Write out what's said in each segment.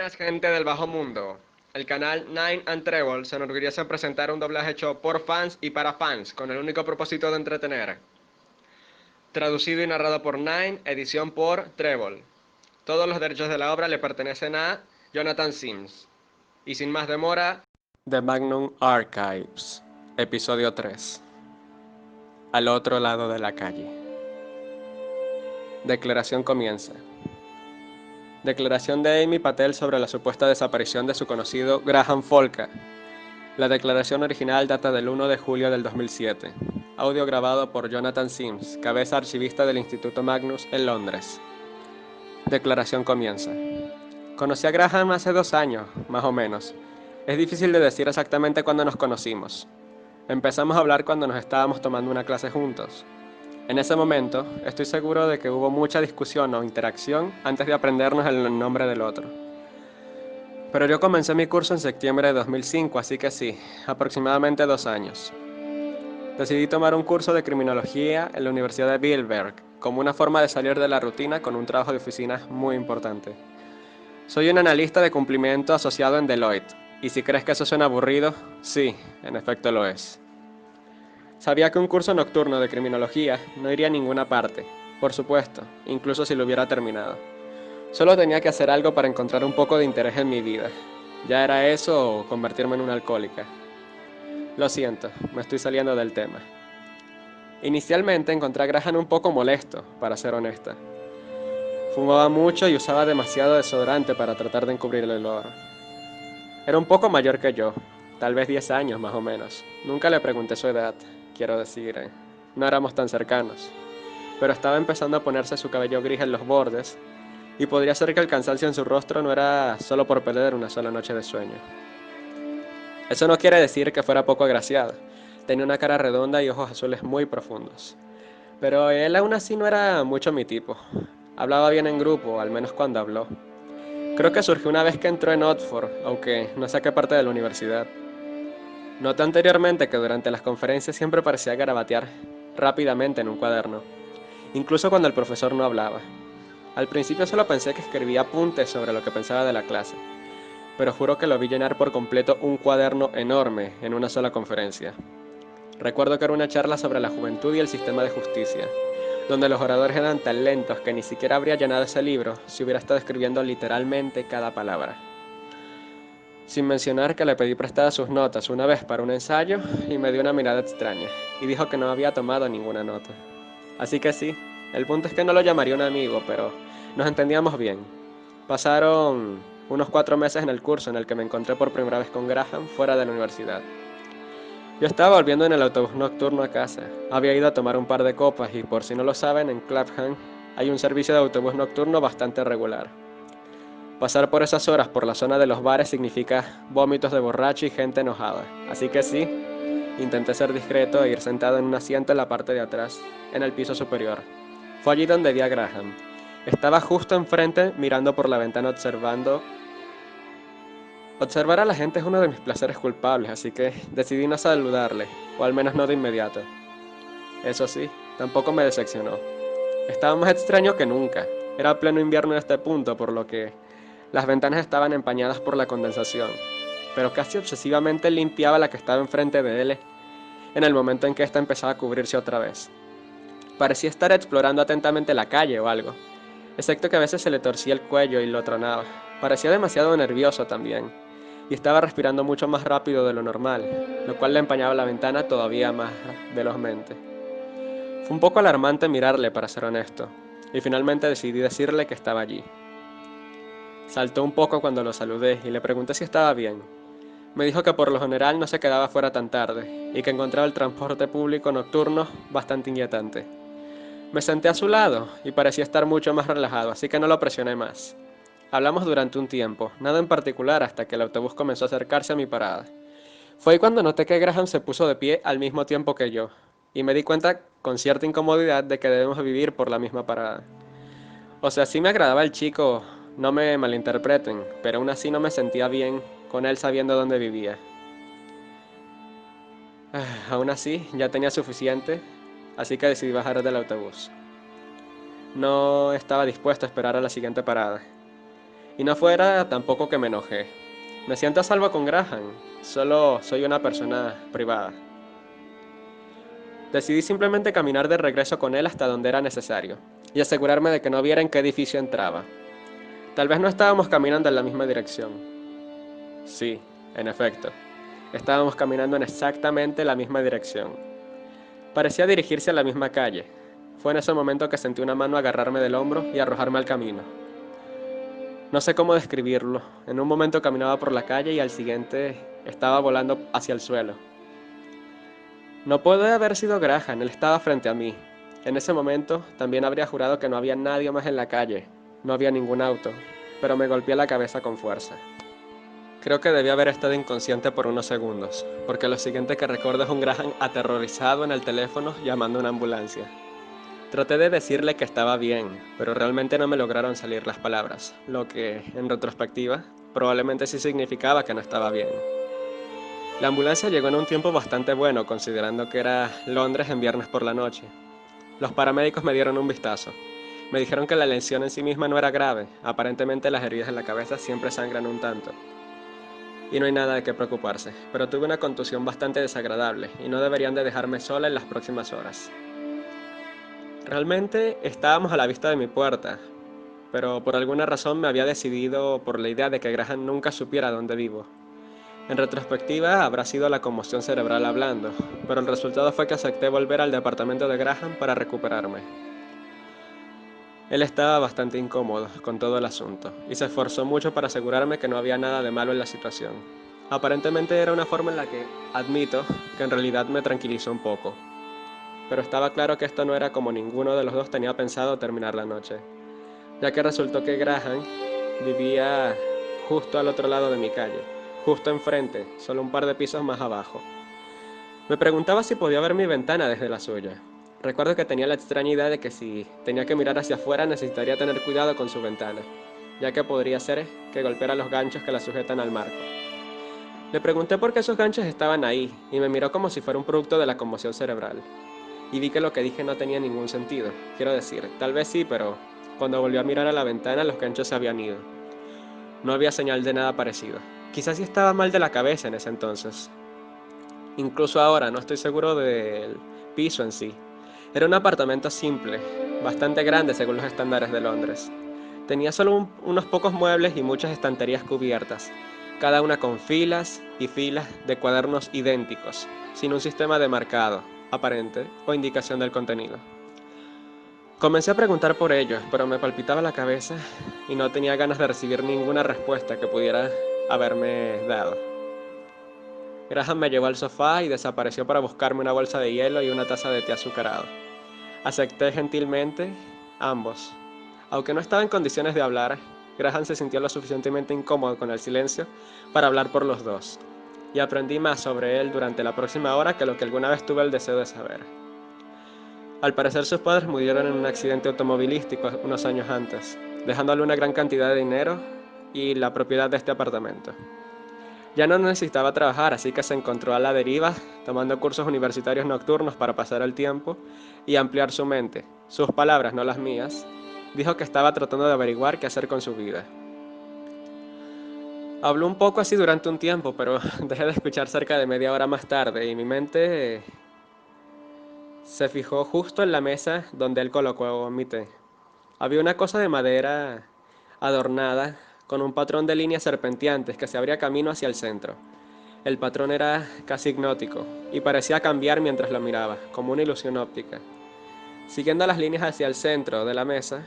Buenas gente del bajo mundo. El canal Nine and Treble se enorgullece en presentar un doblaje hecho por fans y para fans, con el único propósito de entretener. Traducido y narrado por Nine, edición por Treble. Todos los derechos de la obra le pertenecen a Jonathan Sims. Y sin más demora, The Magnum Archives, episodio 3. Al otro lado de la calle. Declaración comienza. Declaración de Amy Patel sobre la supuesta desaparición de su conocido Graham Folka. La declaración original data del 1 de julio del 2007. Audio grabado por Jonathan Sims, cabeza archivista del Instituto Magnus en Londres. Declaración comienza. Conocí a Graham hace 2 años, más o menos. Es difícil de decir exactamente cuándo nos conocimos. Empezamos a hablar cuando nos estábamos tomando una clase juntos. En ese momento, estoy seguro de que hubo mucha discusión o interacción antes de aprendernos el nombre del otro. Pero yo comencé mi curso en septiembre de 2005, así que sí, aproximadamente 2 años. Decidí tomar un curso de criminología en la Universidad de Bielberg, como una forma de salir de la rutina con un trabajo de oficina muy importante. Soy un analista de cumplimiento asociado en Deloitte, y si crees que eso suena aburrido, sí, en efecto lo es. Sabía que un curso nocturno de criminología no iría a ninguna parte, por supuesto, incluso si lo hubiera terminado. Solo tenía que hacer algo para encontrar un poco de interés en mi vida. Ya era eso o convertirme en una alcohólica. Lo siento, me estoy saliendo del tema. Inicialmente encontré a Graham un poco molesto, para ser honesta. Fumaba mucho y usaba demasiado desodorante para tratar de encubrir el olor. Era un poco mayor que yo, tal vez 10 años más o menos. Nunca le pregunté su edad, quiero decir, no éramos tan cercanos. Pero estaba empezando a ponerse su cabello gris en los bordes, y podría ser que el cansancio en su rostro no era solo por perder una sola noche de sueño. Eso no quiere decir que fuera poco agraciado. Tenía una cara redonda y ojos azules muy profundos. Pero él aún así no era mucho mi tipo. Hablaba bien en grupo, al menos cuando habló. Creo que surgió una vez que entró en Oxford, aunque no sé a qué parte de la universidad. Noté anteriormente que durante las conferencias siempre parecía garabatear rápidamente en un cuaderno, incluso cuando el profesor no hablaba. Al principio solo pensé que escribía apuntes sobre lo que pensaba de la clase, pero juro que lo vi llenar por completo un cuaderno enorme en una sola conferencia. Recuerdo que era una charla sobre la juventud y el sistema de justicia, donde los oradores eran tan lentos que ni siquiera habría llenado ese libro si hubiera estado escribiendo literalmente cada palabra. Sin mencionar que le pedí prestadas sus notas una vez para un ensayo y me dio una mirada extraña, y dijo que no había tomado ninguna nota. Así que sí, el punto es que no lo llamaría un amigo, pero nos entendíamos bien. Pasaron unos 4 meses en el curso en el que me encontré por primera vez con Graham fuera de la universidad. Yo estaba volviendo en el autobús nocturno a casa. Había ido a tomar un par de copas y, por si no lo saben, en Clapham hay un servicio de autobús nocturno bastante regular. Pasar por esas horas por la zona de los bares significa vómitos de borracho y gente enojada. Así que sí, intenté ser discreto e ir sentado en un asiento en la parte de atrás, en el piso superior. Fue allí donde vi a Graham. Estaba justo enfrente, mirando por la ventana observando. Observar a la gente es uno de mis placeres culpables, así que decidí no saludarle, o al menos no de inmediato. Eso sí, tampoco me decepcionó. Estaba más extraño que nunca. Era pleno invierno en este punto, por lo que las ventanas estaban empañadas por la condensación, pero casi obsesivamente limpiaba la que estaba enfrente de él en el momento en que ésta empezaba a cubrirse otra vez. Parecía estar explorando atentamente la calle o algo, excepto que a veces se le torcía el cuello y lo tronaba. Parecía demasiado nervioso también, y estaba respirando mucho más rápido de lo normal, lo cual le empañaba la ventana todavía más velozmente. Fue un poco alarmante mirarle, para ser honesto, y finalmente decidí decirle que estaba allí. Saltó un poco cuando lo saludé y le pregunté si estaba bien. Me dijo que por lo general no se quedaba fuera tan tarde, y que encontraba el transporte público nocturno bastante inquietante. Me senté a su lado y parecía estar mucho más relajado, así que no lo presioné más. Hablamos durante un tiempo, nada en particular hasta que el autobús comenzó a acercarse a mi parada. Fue ahí cuando noté que Graham se puso de pie al mismo tiempo que yo, y me di cuenta con cierta incomodidad de que debemos vivir por la misma parada. O sea, sí me agradaba el chico, no me malinterpreten, pero aún así no me sentía bien con él sabiendo dónde vivía. Aún así, ya tenía suficiente, así que decidí bajar del autobús. No estaba dispuesto a esperar a la siguiente parada. Y no fuera tampoco que me enojé. Me siento a salvo con Graham, solo soy una persona privada. Decidí simplemente caminar de regreso con él hasta donde era necesario, y asegurarme de que no viera en qué edificio entraba. Tal vez no estábamos caminando en la misma dirección. Sí, en efecto, estábamos caminando en exactamente la misma dirección. Parecía dirigirse a la misma calle. Fue en ese momento que sentí una mano agarrarme del hombro y arrojarme al camino. No sé cómo describirlo. En un momento caminaba por la calle y al siguiente estaba volando hacia el suelo. No puede haber sido Graham, él estaba frente a mí. En ese momento también habría jurado que no había nadie más en la calle. No había ningún auto, pero me golpeé la cabeza con fuerza. Creo que debí haber estado inconsciente por unos segundos, porque lo siguiente que recuerdo es un Graham aterrorizado en el teléfono llamando a una ambulancia. Traté de decirle que estaba bien, pero realmente no me lograron salir las palabras, lo que, en retrospectiva, probablemente sí significaba que no estaba bien. La ambulancia llegó en un tiempo bastante bueno, considerando que era Londres en viernes por la noche. Los paramédicos me dieron un vistazo. Me dijeron que la lesión en sí misma no era grave, aparentemente las heridas en la cabeza siempre sangran un tanto. Y no hay nada de qué preocuparse, pero tuve una contusión bastante desagradable y no deberían de dejarme sola en las próximas horas. Realmente estábamos a la vista de mi puerta, pero por alguna razón me había decidido por la idea de que Graham nunca supiera dónde vivo. En retrospectiva, habrá sido la conmoción cerebral hablando, pero el resultado fue que acepté volver al departamento de Graham para recuperarme. Él estaba bastante incómodo con todo el asunto, y se esforzó mucho para asegurarme que no había nada de malo en la situación. Aparentemente era una forma en la que, admito, que en realidad me tranquilizó un poco. Pero estaba claro que esto no era como ninguno de los dos tenía pensado terminar la noche, ya que resultó que Graham vivía justo al otro lado de mi calle, justo enfrente, solo un par de pisos más abajo. Me preguntaba si podía ver mi ventana desde la suya. Recuerdo que tenía la extraña idea de que si tenía que mirar hacia afuera necesitaría tener cuidado con su ventana, ya que podría ser que golpeara los ganchos que la sujetan al marco. Le pregunté por qué esos ganchos estaban ahí, y me miró como si fuera un producto de la conmoción cerebral. Y vi que lo que dije no tenía ningún sentido. Quiero decir, tal vez sí, pero cuando volvió a mirar a la ventana los ganchos se habían ido. No había señal de nada parecido. Quizás sí estaba mal de la cabeza en ese entonces. Incluso ahora no estoy seguro del piso en sí. Era un apartamento simple, bastante grande según los estándares de Londres. Tenía solo unos pocos muebles y muchas estanterías cubiertas, cada una con filas y filas de cuadernos idénticos, sin un sistema de marcado aparente o indicación del contenido. Comencé a preguntar por ellos, pero me palpitaba la cabeza y no tenía ganas de recibir ninguna respuesta que pudiera haberme dado. Graham me llevó al sofá y desapareció para buscarme una bolsa de hielo y una taza de té azucarado. Acepté gentilmente ambos. Aunque no estaba en condiciones de hablar, Graham se sintió lo suficientemente incómodo con el silencio para hablar por los dos, y aprendí más sobre él durante la próxima hora que lo que alguna vez tuve el deseo de saber. Al parecer sus padres murieron en un accidente automovilístico unos años antes, dejándole una gran cantidad de dinero y la propiedad de este apartamento. Ya no necesitaba trabajar, así que se encontró a la deriva, tomando cursos universitarios nocturnos para pasar el tiempo y ampliar su mente. Sus palabras, no las mías. Dijo que estaba tratando de averiguar qué hacer con su vida. Habló un poco así durante un tiempo, pero dejé de escuchar cerca de media hora más tarde y mi mente se fijó justo en la mesa donde él colocó mi té. Había una cosa de madera adornada con un patrón de líneas serpenteantes que se abría camino hacia el centro. El patrón era casi hipnótico y parecía cambiar mientras lo miraba, como una ilusión óptica. Siguiendo las líneas hacia el centro de la mesa,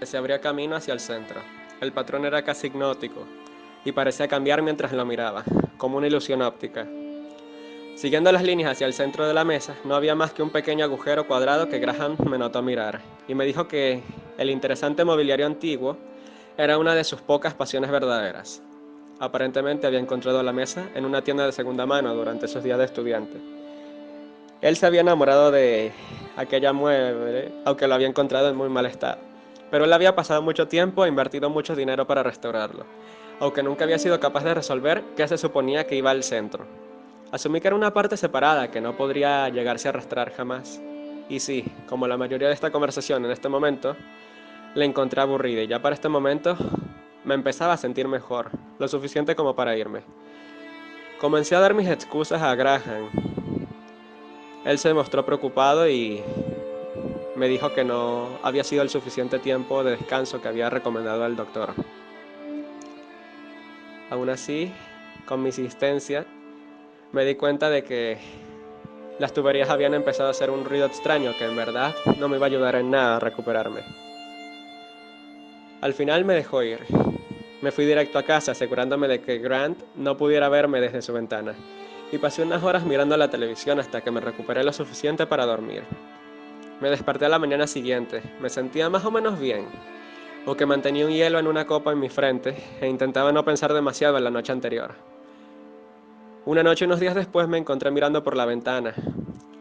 se abría camino hacia el centro. El patrón era casi hipnótico y parecía cambiar mientras lo miraba, como una ilusión óptica. Siguiendo las líneas hacia el centro de la mesa, no había más que un pequeño agujero cuadrado que Graham me notó mirar, y me dijo que el interesante mobiliario antiguo era una de sus pocas pasiones verdaderas. Aparentemente había encontrado la mesa en una tienda de segunda mano durante sus días de estudiante. Él se había enamorado de aquella mueble, aunque lo había encontrado en muy mal estado. Pero él había pasado mucho tiempo e invertido mucho dinero para restaurarlo, aunque nunca había sido capaz de resolver qué se suponía que iba al centro. Asumí que era una parte separada que no podría llegarse a arrastrar jamás. Y sí, como la mayoría de esta conversación en este momento, la encontré aburrida y ya para este momento me empezaba a sentir mejor, lo suficiente como para irme. Comencé a dar mis excusas a Graham. Él se mostró preocupado y me dijo que no había sido el suficiente tiempo de descanso que había recomendado el doctor. Aún así, con mi insistencia, me di cuenta de que las tuberías habían empezado a hacer un ruido extraño que en verdad no me iba a ayudar en nada a recuperarme. Al final me dejó ir. Me fui directo a casa asegurándome de que Grant no pudiera verme desde su ventana, y pasé unas horas mirando la televisión hasta que me recuperé lo suficiente para dormir. Me desperté a la mañana siguiente, me sentía más o menos bien, aunque mantenía un hielo en una copa en mi frente e intentaba no pensar demasiado en la noche anterior. Una noche unos días después me encontré mirando por la ventana,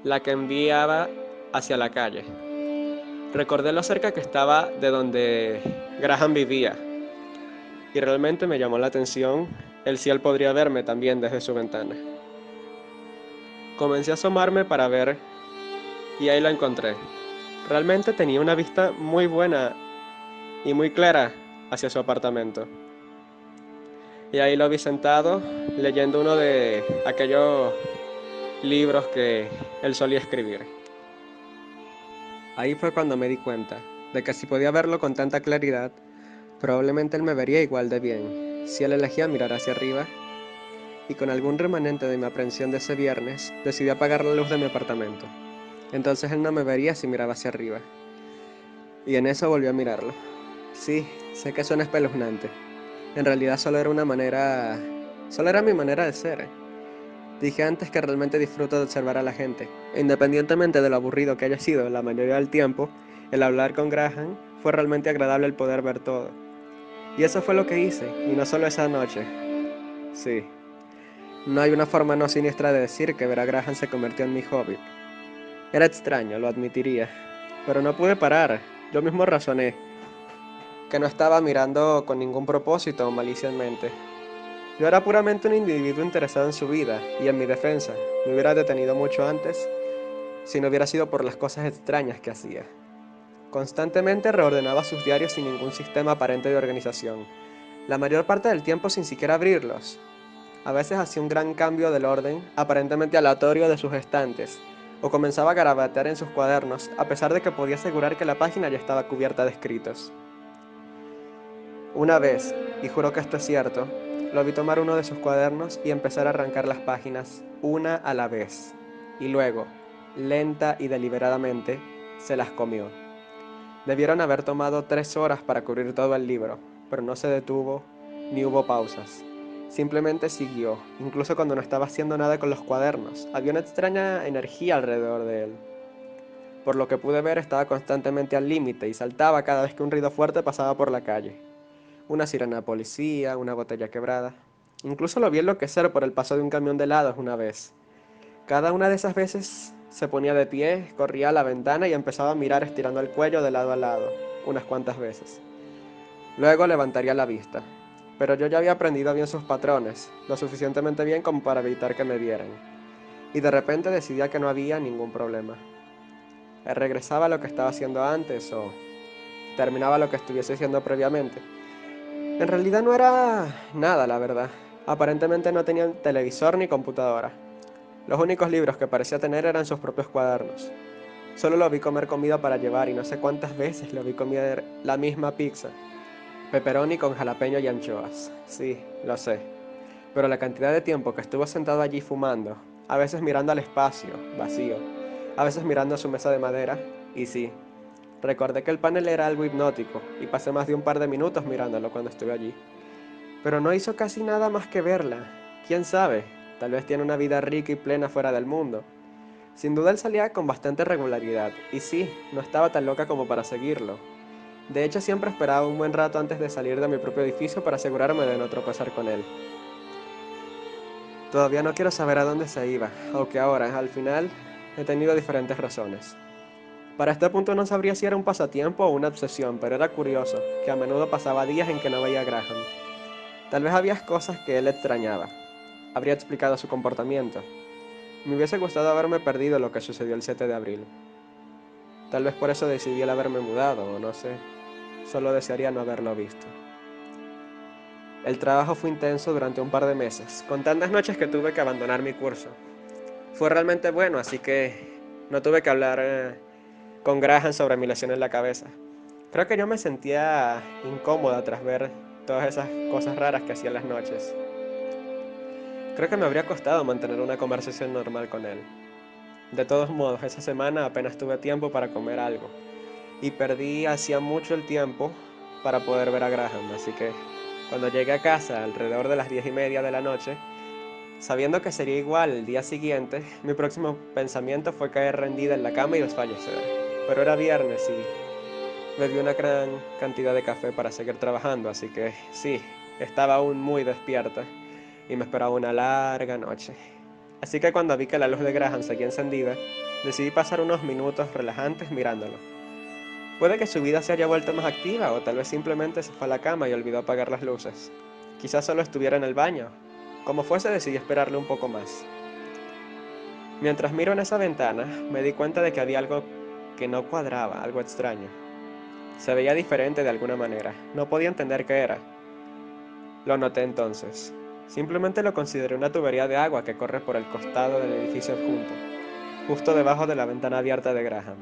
la que enviaba hacia la calle. Recordé lo cerca que estaba de donde Graham vivía, y realmente me llamó la atención el si él podría verme también desde su ventana. Comencé a asomarme para ver y ahí lo encontré. Realmente tenía una vista muy buena y muy clara hacia su apartamento. Y ahí lo vi sentado leyendo uno de aquellos libros que él solía escribir. Ahí fue cuando me di cuenta de que si podía verlo con tanta claridad, probablemente él me vería igual de bien si él elegía mirar hacia arriba, y con algún remanente de mi aprensión de ese viernes, decidí apagar la luz de mi apartamento. Entonces él no me vería si miraba hacia arriba. Y en eso volví a mirarlo. Sí, sé que suena espeluznante. En realidad solo era mi manera de ser. Dije antes que realmente disfruto de observar a la gente. E independientemente de lo aburrido que haya sido la mayoría del tiempo, el hablar con Graham fue realmente agradable el poder ver todo. Y eso fue lo que hice, y no solo esa noche. Sí, no hay una forma no siniestra de decir que ver a Graham se convirtió en mi hobby. Era extraño, lo admitiría, pero no pude parar. Yo mismo razoné que no estaba mirando con ningún propósito o malicia en mente. Yo era puramente un individuo interesado en su vida, y en mi defensa, me hubiera detenido mucho antes si no hubiera sido por las cosas extrañas que hacía. Constantemente reordenaba sus diarios sin ningún sistema aparente de organización, la mayor parte del tiempo sin siquiera abrirlos. A veces hacía un gran cambio del orden, aparentemente aleatorio, de sus estantes, o comenzaba a garabatear en sus cuadernos, a pesar de que podía asegurar que la página ya estaba cubierta de escritos. Una vez, y juro que esto es cierto, lo vi tomar uno de sus cuadernos y empezar a arrancar las páginas una a la vez, y luego, lenta y deliberadamente, se las comió. Debieron haber tomado 3 horas para cubrir todo el libro, pero no se detuvo ni hubo pausas. Simplemente siguió, incluso cuando no estaba haciendo nada con los cuadernos. Había una extraña energía alrededor de él. Por lo que pude ver, estaba constantemente al límite y saltaba cada vez que un ruido fuerte pasaba por la calle. Una sirena de policía, una botella quebrada. Incluso lo vi enloquecer por el paso de un camión de helados una vez. Cada una de esas veces se ponía de pie, corría a la ventana y empezaba a mirar estirando el cuello de lado a lado, unas cuantas veces. Luego levantaría la vista, pero yo ya había aprendido bien sus patrones, lo suficientemente bien como para evitar que me vieran. Y de repente decidía que no había ningún problema. Regresaba a lo que estaba haciendo antes o terminaba lo que estuviese haciendo previamente. En realidad no era nada, la verdad. Aparentemente no tenía televisor ni computadora. Los únicos libros que parecía tener eran sus propios cuadernos. Solo lo vi comer comida para llevar y no sé cuántas veces lo vi comer la misma pizza. Pepperoni con jalapeño y anchoas. Sí, lo sé. Pero la cantidad de tiempo que estuvo sentado allí fumando, a veces mirando al espacio, vacío, a veces mirando a su mesa de madera, y sí, recordé que el panel era algo hipnótico y pasé más de un par de minutos mirándolo cuando estuve allí. Pero no hizo casi nada más que verla. ¿Quién sabe? Tal vez tiene una vida rica y plena fuera del mundo. Sin duda él salía con bastante regularidad, y sí, no estaba tan loca como para seguirlo. De hecho, siempre esperaba un buen rato antes de salir de mi propio edificio para asegurarme de no tropezar con él. Todavía no quiero saber a dónde se iba, aunque ahora, al final, he tenido diferentes razones. Para este punto no sabría si era un pasatiempo o una obsesión, pero era curioso, que a menudo pasaba días en que no veía a Graham. Tal vez había cosas que él extrañaba. Habría explicado su comportamiento. Me hubiese gustado haberme perdido lo que sucedió el 7 de abril. Tal vez por eso decidí el haberme mudado, o no sé. solo desearía no haberlo visto. El trabajo fue intenso durante un par de meses, con tantas noches que tuve que abandonar mi curso. Fue realmente bueno, así que no tuve que hablar con Graham sobre mi lesión en la cabeza. Creo que yo me sentía incómoda tras ver todas esas cosas raras que hacía en las noches. Creo que me habría costado mantener una conversación normal con él. De todos modos, esa semana apenas tuve tiempo para comer algo y perdí hacía mucho el tiempo para poder ver a Graham, así que cuando llegué a casa alrededor de las 10:30 de la noche, sabiendo que sería igual el día siguiente, mi próximo pensamiento fue caer rendida en la cama y desfallecer. Pero era viernes y bebí una gran cantidad de café para seguir trabajando, así que sí, estaba aún muy despierta y me esperaba una larga noche. Así que cuando vi que la luz de Graham seguía encendida, decidí pasar unos minutos relajantes mirándolo. Puede que su vida se haya vuelto más activa o tal vez simplemente se fue a la cama y olvidó apagar las luces. Quizás solo estuviera en el baño. Como fuese, decidí esperarle un poco más. Mientras miro en esa ventana, me di cuenta de que había algo que no cuadraba, algo extraño. Se veía diferente de alguna manera. No podía entender qué era. Lo noté entonces. Simplemente lo consideré una tubería de agua que corre por el costado del edificio adjunto, justo debajo de la ventana abierta de Graham.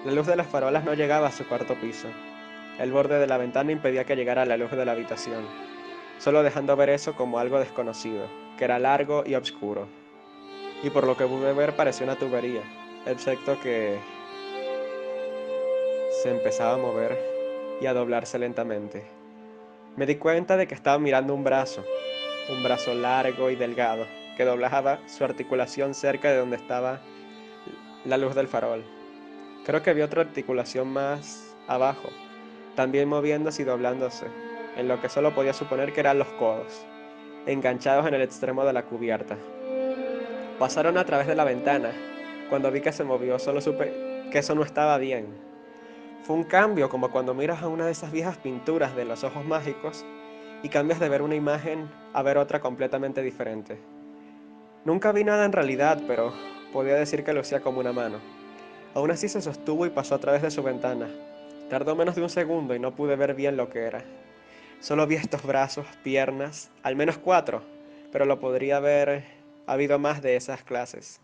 La luz de las farolas no llegaba a su cuarto piso. El borde de la ventana impedía que llegara la luz de la habitación, solo dejando ver eso como algo desconocido, que era largo y oscuro. Y por lo que pude ver parecía una tubería, excepto que se empezaba a mover y a doblarse lentamente. Me di cuenta de que estaba mirando un brazo largo y delgado, que doblaba su articulación cerca de donde estaba la luz del farol. Creo que vi otra articulación más abajo, también moviéndose y doblándose, en lo que solo podía suponer que eran los codos, enganchados en el extremo de la cubierta. Pasaron a través de la ventana. Cuando vi que se movió, solo supe que eso no estaba bien. Fue un cambio como cuando miras a una de esas viejas pinturas de los ojos mágicos y cambias de ver una imagen a ver otra completamente diferente. Nunca vi nada en realidad, pero podía decir que lucía como una mano. Aún así se sostuvo y pasó a través de su ventana. Tardó menos de un segundo y no pude ver bien lo que era. Solo vi estos brazos, piernas, al menos 4, pero lo podría haber habido más de esas clases.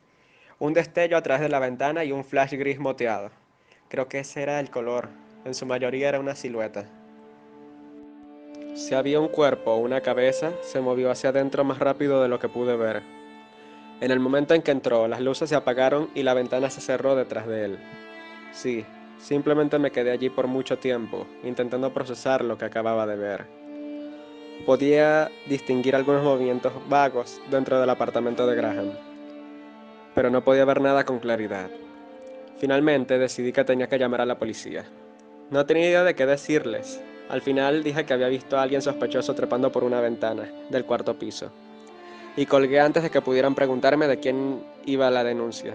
Un destello a través de la ventana y un flash gris moteado. Creo que ese era el color. En su mayoría era una silueta. Si había un cuerpo o una cabeza, se movió hacia adentro más rápido de lo que pude ver. En el momento en que entró, las luces se apagaron y la ventana se cerró detrás de él. Sí, simplemente me quedé allí por mucho tiempo, intentando procesar lo que acababa de ver. Podía distinguir algunos movimientos vagos dentro del apartamento de Graham, pero no podía ver nada con claridad. Finalmente decidí que tenía que llamar a la policía. No tenía idea de qué decirles. Al final dije que había visto a alguien sospechoso trepando por una ventana del cuarto piso. Y colgué antes de que pudieran preguntarme de quién iba la denuncia.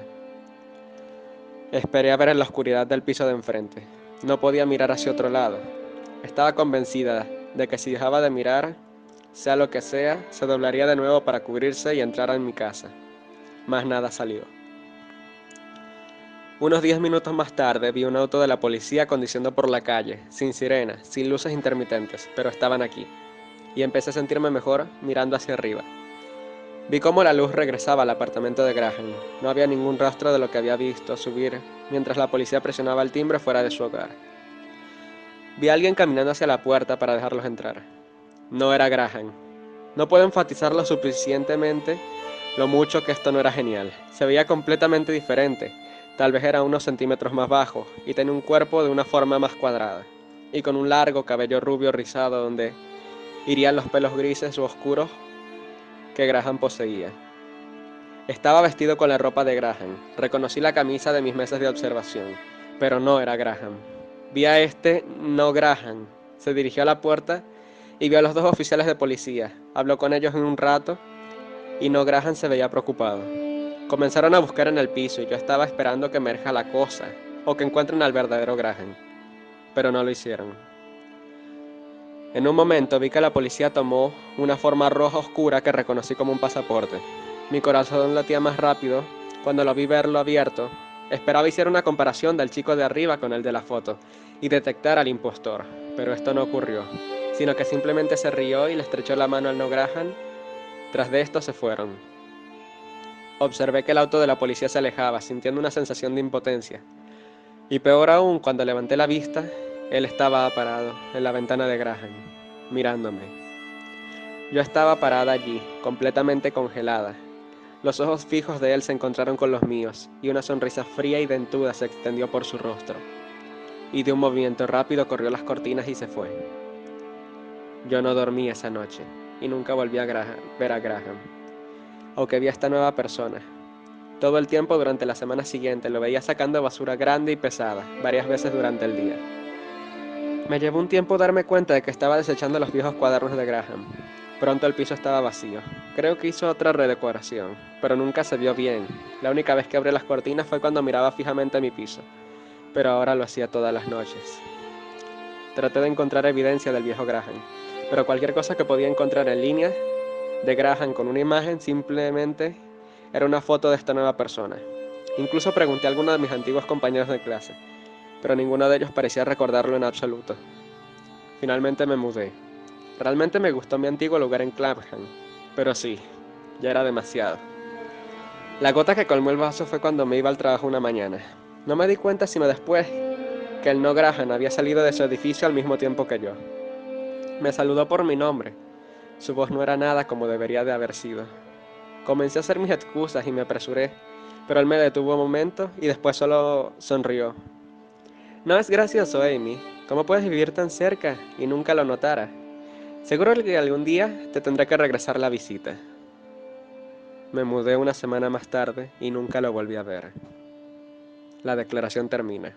Esperé a ver en la oscuridad del piso de enfrente. No podía mirar hacia otro lado. Estaba convencida de que si dejaba de mirar, sea lo que sea, se doblaría de nuevo para cubrirse y entrar en mi casa. Más nada salió. Unos 10 minutos más tarde vi un auto de la policía conduciendo por la calle, sin sirena, sin luces intermitentes, pero estaban aquí. Y empecé a sentirme mejor mirando hacia arriba. Vi cómo la luz regresaba al apartamento de Graham. No había ningún rastro de lo que había visto subir mientras la policía presionaba el timbre fuera de su hogar. Vi a alguien caminando hacia la puerta para dejarlos entrar. No era Graham. No puedo enfatizar lo suficientemente lo mucho que esto no era genial. Se veía completamente diferente. Tal vez era unos centímetros más bajo y tenía un cuerpo de una forma más cuadrada y con un largo cabello rubio rizado donde irían los pelos grises u oscuros que Graham poseía. Estaba vestido con la ropa de Graham. Reconocí la camisa de mis meses de observación, pero no era Graham. Vi a no Graham. Se dirigió a la puerta y vio a los 2 oficiales de policía. Habló con ellos en un rato y no Graham se veía preocupado. Comenzaron a buscar en el piso y yo estaba esperando que emerja la cosa o que encuentren al verdadero Graham, pero no lo hicieron. En un momento vi que la policía tomó una forma roja oscura que reconocí como un pasaporte. Mi corazón latía más rápido cuando lo vi verlo abierto Esperaba hiciera una comparación del chico de arriba con el de la foto y detectar al impostor, pero esto no ocurrió, sino que simplemente se rió y le estrechó la mano al no Graham. Tras de esto se fueron. Observé que el auto de la policía se alejaba, sintiendo una sensación de impotencia. Y peor aún, cuando levanté la vista, él estaba parado en la ventana de Graham, mirándome. Yo estaba parada allí, completamente congelada. Los ojos fijos de él se encontraron con los míos, y una sonrisa fría y dentuda se extendió por su rostro. Y de un movimiento rápido corrió las cortinas y se fue. Yo no dormí esa noche, y nunca volví a ver a Graham, aunque vi a esta nueva persona. Todo el tiempo durante la semana siguiente lo veía sacando basura grande y pesada, varias veces durante el día. Me llevó un tiempo darme cuenta de que estaba desechando los viejos cuadernos de Graham. Pronto el piso estaba vacío. Creo que hizo otra redecoración, pero nunca se vio bien. La única vez que abrí las cortinas fue cuando miraba fijamente mi piso, pero ahora lo hacía todas las noches. Traté de encontrar evidencia del viejo Graham, pero cualquier cosa que podía encontrar en línea de Graham con una imagen simplemente era una foto de esta nueva persona. Incluso pregunté a algunos de mis antiguos compañeros de clase, pero ninguno de ellos parecía recordarlo en absoluto. Finalmente me mudé. Realmente me gustó mi antiguo lugar en Clapham, pero sí, ya era demasiado. La gota que colmó el vaso fue cuando me iba al trabajo una mañana. No me di cuenta sino después que el no Graham había salido de su edificio al mismo tiempo que yo. Me saludó por mi nombre. Su voz no era nada como debería de haber sido. Comencé a hacer mis excusas y me apresuré, pero él me detuvo un momento y después solo sonrió. No es gracioso, Amy. ¿Cómo puedes vivir tan cerca y nunca lo notara? Seguro que algún día te tendré que regresar la visita. Me mudé una semana más tarde y nunca lo volví a ver. La declaración termina.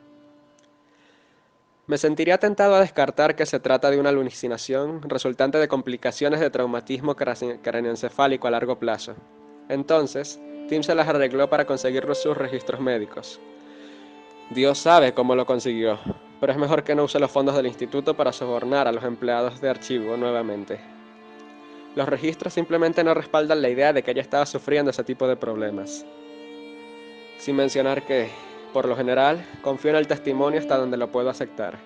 Me sentiría tentado a descartar que se trata de una alucinación resultante de complicaciones de traumatismo craneoencefálico a largo plazo. Entonces, Tim se las arregló para conseguir sus registros médicos. Dios sabe cómo lo consiguió, pero es mejor que no use los fondos del instituto para sobornar a los empleados de archivo nuevamente. Los registros simplemente no respaldan la idea de que ella estaba sufriendo ese tipo de problemas. Sin mencionar que, por lo general, confío en el testimonio hasta donde lo puedo aceptar.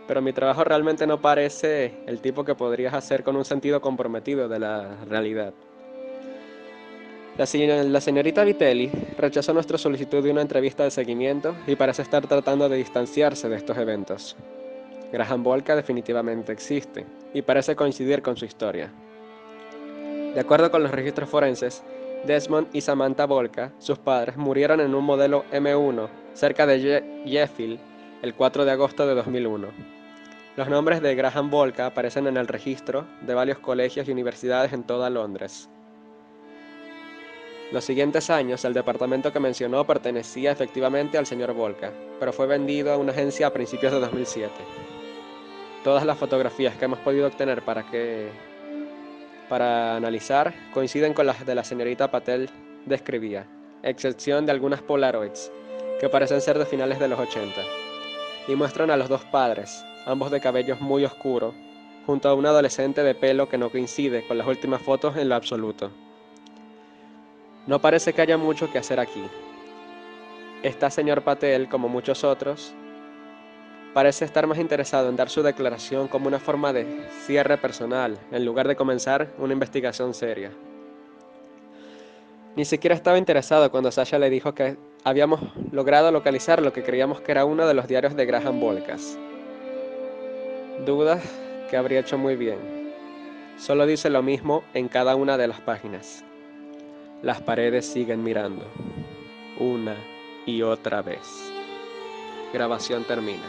Pero mi trabajo realmente no parece el tipo que podrías hacer con un sentido comprometido de la realidad. La señorita Vitelli rechazó nuestra solicitud de una entrevista de seguimiento y parece estar tratando de distanciarse de estos eventos. Graham Volca definitivamente existe y parece coincidir con su historia. De acuerdo con los registros forenses, Desmond y Samantha Volca, sus padres, murieron en un modelo M1 cerca de Sheffield el 4 de agosto de 2001. Los nombres de Graham Volca aparecen en el registro de varios colegios y universidades en toda Londres. Los siguientes años, el departamento que mencionó pertenecía efectivamente al señor Volca, pero fue vendido a una agencia a principios de 2007. Todas las fotografías que hemos podido obtener para analizar coinciden con las de la señorita Patel describía, excepción de algunas Polaroids, que parecen ser de finales de los 80, y muestran a los dos padres, ambos de cabellos muy oscuros, junto a un adolescente de pelo que no coincide con las últimas fotos en lo absoluto. No parece que haya mucho que hacer aquí. Esta señor Patel, como muchos otros, parece estar más interesado en dar su declaración como una forma de cierre personal, en lugar de comenzar una investigación seria. Ni siquiera estaba interesado cuando Sasha le dijo que habíamos logrado localizar lo que creíamos que era uno de los diarios de Graham Volcas. Dudas que habría hecho muy bien. Solo dice lo mismo en cada una de las páginas. Las paredes siguen mirando, una y otra vez. Grabación termina.